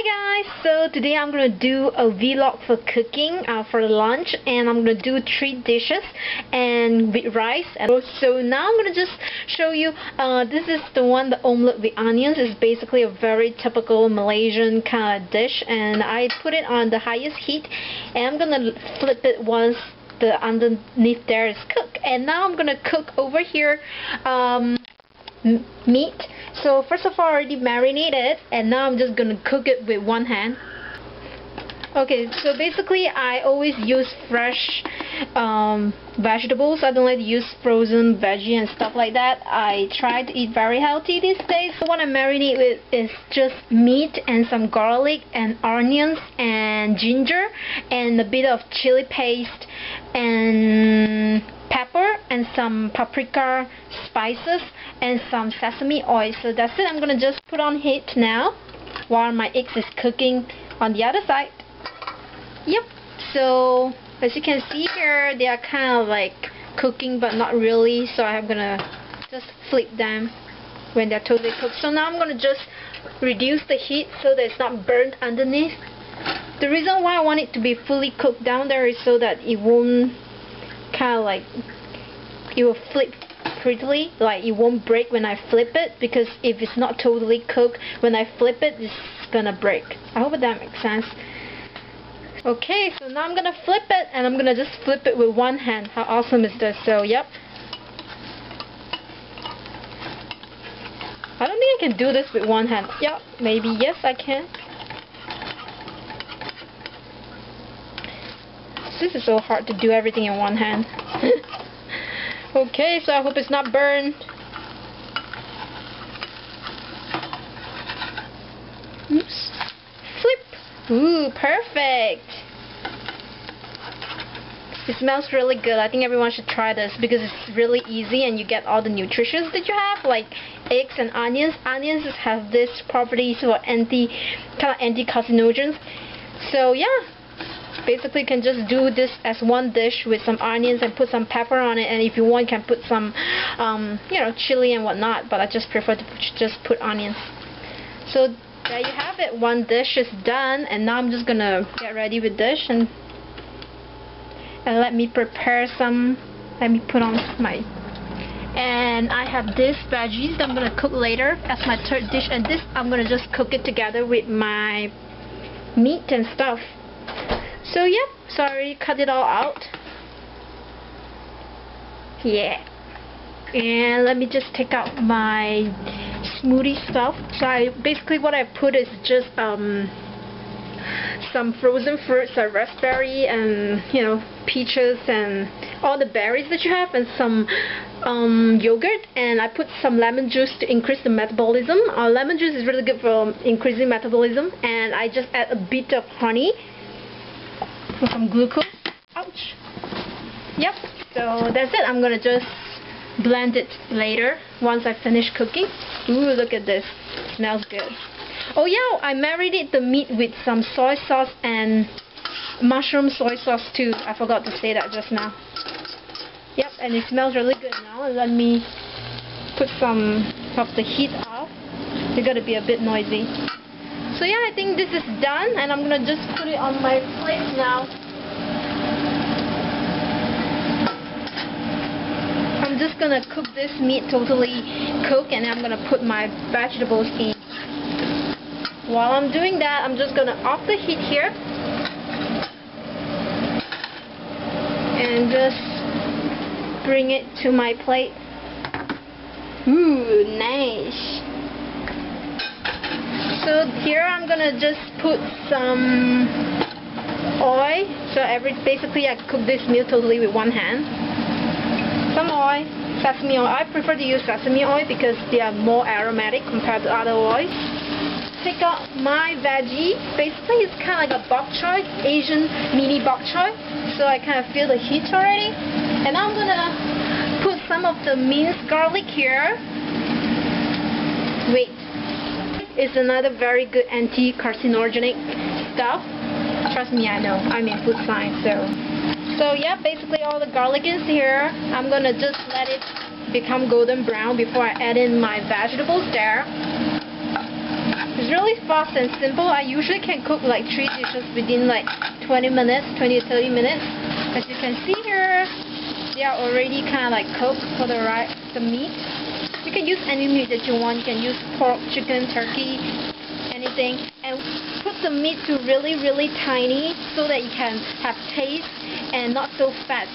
Hi guys, so today I'm gonna do a vlog for cooking for lunch, and I'm gonna do 3 dishes and with rice. So now I'm gonna just show you. This is the one, the omelette with onions. Is basically a very typical Malaysian kind of dish, and I put it on the highest heat, and I'm gonna flip it once the underneath there is cooked. And now I'm gonna cook over here meat. So first of all, I already marinated it, and now I'm just gonna cook it with one hand. Okay, so basically I always use fresh vegetables. I don't like to use frozen veggie and stuff like that. I try to eat very healthy these days. So what I marinate with is just meat and some garlic and onions and ginger and a bit of chili paste and pepper and some paprika spices and some sesame oil. So that's it. I'm gonna just put on heat now while my eggs is cooking on the other side. Yep, so as you can see here, they are kind of like cooking but not really, so I'm gonna just flip them when they're totally cooked. So now I'm gonna just reduce the heat so that it's not burnt underneath. The reason why I want it to be fully cooked down there is so that it won't kind of like, it will flip prettily, like it won't break when I flip it, because if it's not totally cooked, when I flip it, it's gonna break. I hope that makes sense. Okay, so now I'm gonna flip it, and I'm gonna just flip it with one hand. How awesome is this? So yep, I don't think I can do this with one hand. Yep, maybe yes I can. This is so hard to do everything in one hand. Okay, so I hope it's not burned. Oops. Flip. Ooh, perfect. It smells really good. I think everyone should try this because it's really easy and you get all the nutritions that you have, like eggs and onions. Onions have this properties for anti-carcinogens. So yeah. Basically, you can just do this as one dish with some onions and put some pepper on it, and if you want, you can put some, chili and whatnot. But I just prefer to just put onions. So there you have it. One dish is done, and now I'm just gonna get ready with dish and let me prepare some. Let me put on my. And I have this veggies that I'm gonna cook later as my third dish, and this I'm gonna just cook it together with my meat and stuff. So yep, so I already cut it all out. Yeah. And let me just take out my smoothie stuff. So basically what I put is just some frozen fruits like raspberry and peaches and all the berries that you have, and some yogurt, and I put some lemon juice to increase the metabolism. Lemon juice is really good for increasing metabolism, and I just add a bit of honey for some glucose. Ouch. Yep, so that's it. I'm gonna just blend it later once I finish cooking. Ooh, look at this. Smells good. Oh yeah, I marinated the meat with some soy sauce and mushroom soy sauce too. I forgot to say that just now. Yep, and it smells really good now. Let me put some of the heat off. It's gotta be a bit noisy. So yeah, I think this is done, and I'm gonna just put it on my plate now. I'm just gonna cook this meat totally cooked, and I'm gonna put my vegetables in. While I'm doing that, I'm just gonna off the heat here and just bring it to my plate. Ooh, nice. So here I'm gonna just put some oil. So basically I cook this meal totally with one hand. Some oil, sesame oil. I prefer to use sesame oil because they are more aromatic compared to other oils. Take out my veggie. Basically it's kind of like a bok choy, Asian mini bok choy. So I kind of feel the heat already. And I'm gonna put some of the minced garlic here. Wait. It's another very good anti-carcinogenic stuff. Trust me, I know. I'm in food science, so yeah, basically all the garlic is here. I'm gonna just let it become golden brown before I add in my vegetables there. It's really fast and simple. I usually can cook like 3 dishes within like 20 minutes, 20 to 30 minutes. As you can see here, they are already kind of like cooked for the meat. You can use any meat that you want. You can use pork, chicken, turkey, anything. And put the meat to really, really tiny so that you can have taste and not so fat.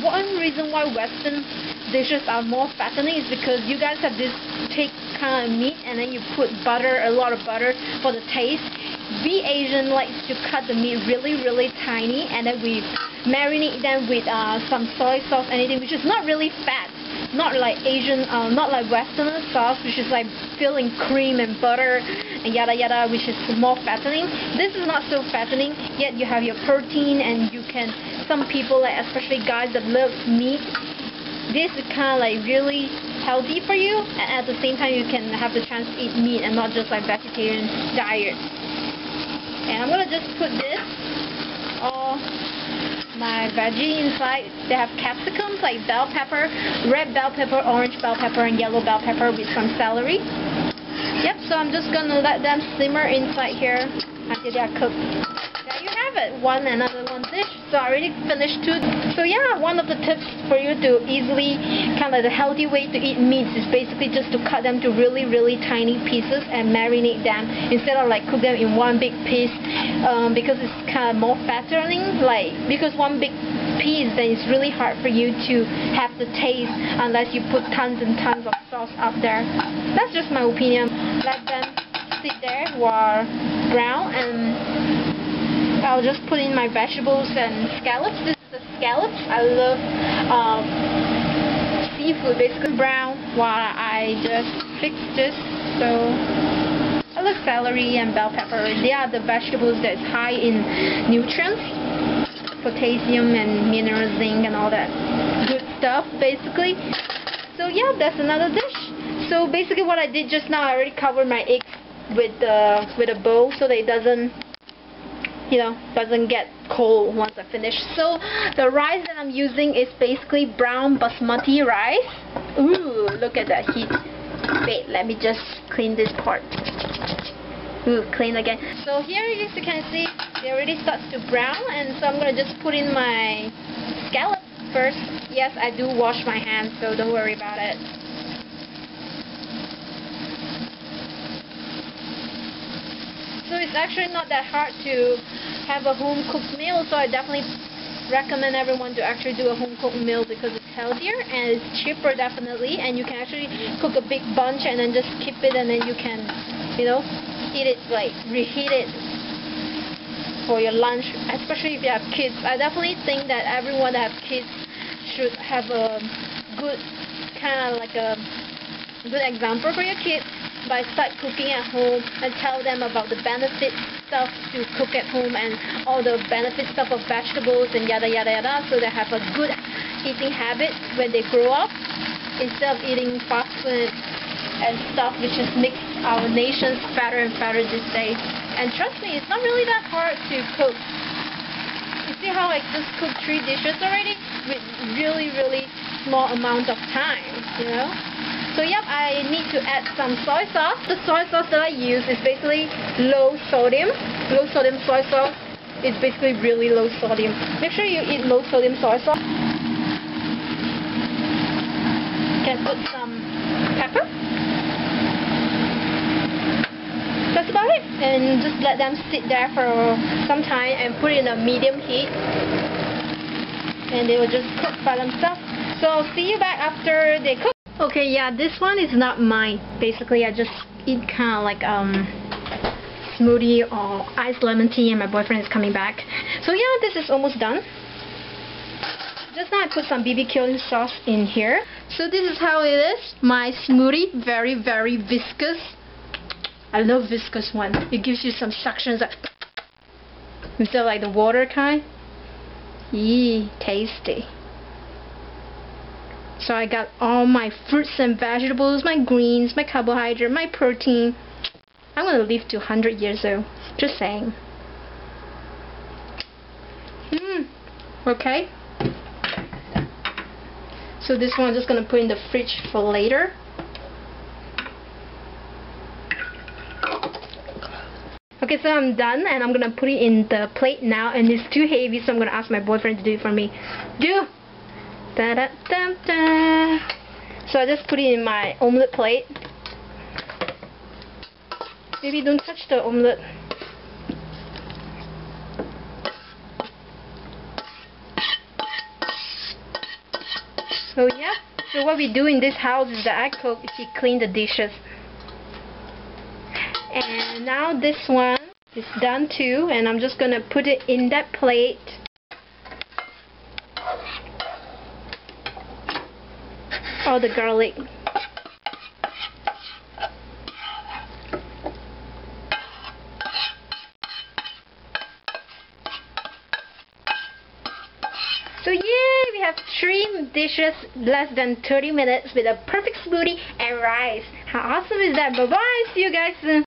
One reason why Western dishes are more fattening is because you guys have this thick kind of meat and then you put butter, a lot of butter for the taste. We Asian likes to cut the meat really, really tiny, and then we marinate them with some soy sauce, anything, which is not really fat. Not like Asian, not like Western sauce, which is like filling cream and butter and yada yada, which is more fattening. This is not so fattening, yet you have your protein, and you can, some people, like especially guys that love meat, this is kind of like really healthy for you, and at the same time you can have the chance to eat meat and not just like vegetarian diet. And I'm gonna just put this all my veggie inside. They have capsicums like bell pepper, red bell pepper, orange bell pepper, and yellow bell pepper with some celery. Yep, so I'm just gonna let them simmer inside here until they are cooked. There you have it, another one dish. So I already finished 2. So yeah, one of the tips for you to easily, kind of the healthy way to eat meats is basically just to cut them to really, really tiny pieces and marinate them instead of like cook them in one big piece, because it's kind of more fattening. Like, because one big piece, then it's really hard for you to have the taste unless you put tons and tons of sauce up there. That's just my opinion. Let them sit there while brown, and I'll just put in my vegetables and scallops. This is the scallops. I love seafood, basically brown, while I just fix this. So I love celery and bell pepper. They are the vegetables that's high in nutrients, potassium and mineral, zinc, and all that good stuff, basically. So yeah, that's another dish. So basically what I did just now, I already covered my eggs with a bowl so that it doesn't get cold once I finish. So the rice that I'm using is basically brown basmati rice. Ooh, look at that heat. Wait, let me just clean this part. Ooh, clean again. So here, as you can see, they already start to brown, and so I'm gonna just put in my scallops first. Yes, I do wash my hands, so don't worry about it. So it's actually not that hard to have a home-cooked meal, so I definitely recommend everyone to actually do a home-cooked meal because it's healthier and it's cheaper, definitely, and you can actually cook a big bunch and then just keep it, and then you can, eat it, like reheat it for your lunch, especially if you have kids. I definitely think that everyone that have kids should have a good, kind of like a good example for your kids by start cooking at home and tell them about the benefit stuff to cook at home and all the benefit stuff of vegetables and yada yada yada, so they have a good eating habit when they grow up instead of eating fast food and stuff which just makes our nations fatter and fatter these days. And trust me, it's not really that hard to cook. You see how I just cooked 3 dishes already with really, really small amount of time, So yep, I need to add some soy sauce. The soy sauce that I use is basically low sodium. Low sodium soy sauce is basically really low sodium. Make sure you eat low sodium soy sauce. You can put some pepper. That's about it. And just let them sit there for some time and put it in a medium heat. And they will just cook by themselves. So I'll see you back after they cook. Okay, yeah, this one is not mine. Basically, I just eat kind of like smoothie or iced lemon tea, and my boyfriend is coming back. So yeah, this is almost done. Just now I put some BBQ sauce in here. So this is how it is. My smoothie, very, very viscous. I love viscous one. It gives you some suctions like, instead of like the water kind. Yee, tasty. So I got all my fruits and vegetables, my greens, my carbohydrate, my protein. I'm going to live to 100 years old. Just saying. Okay. So this one I'm just going to put in the fridge for later. Okay, so I'm done and I'm gonna put it in the plate now, and it's too heavy, so I'm gonna ask my boyfriend to do it for me. Do! Da da da da. So I just put it in my omelette plate. Baby, don't touch the omelette. So yeah, so what we do in this house is that I cook is we clean the dishes. And now this one is done too, and I'm just gonna put it in that plate. All the garlic. So yay, we have 3 dishes, less than 30 minutes with a perfect smoothie and rice. How awesome is that? Bye bye, see you guys soon.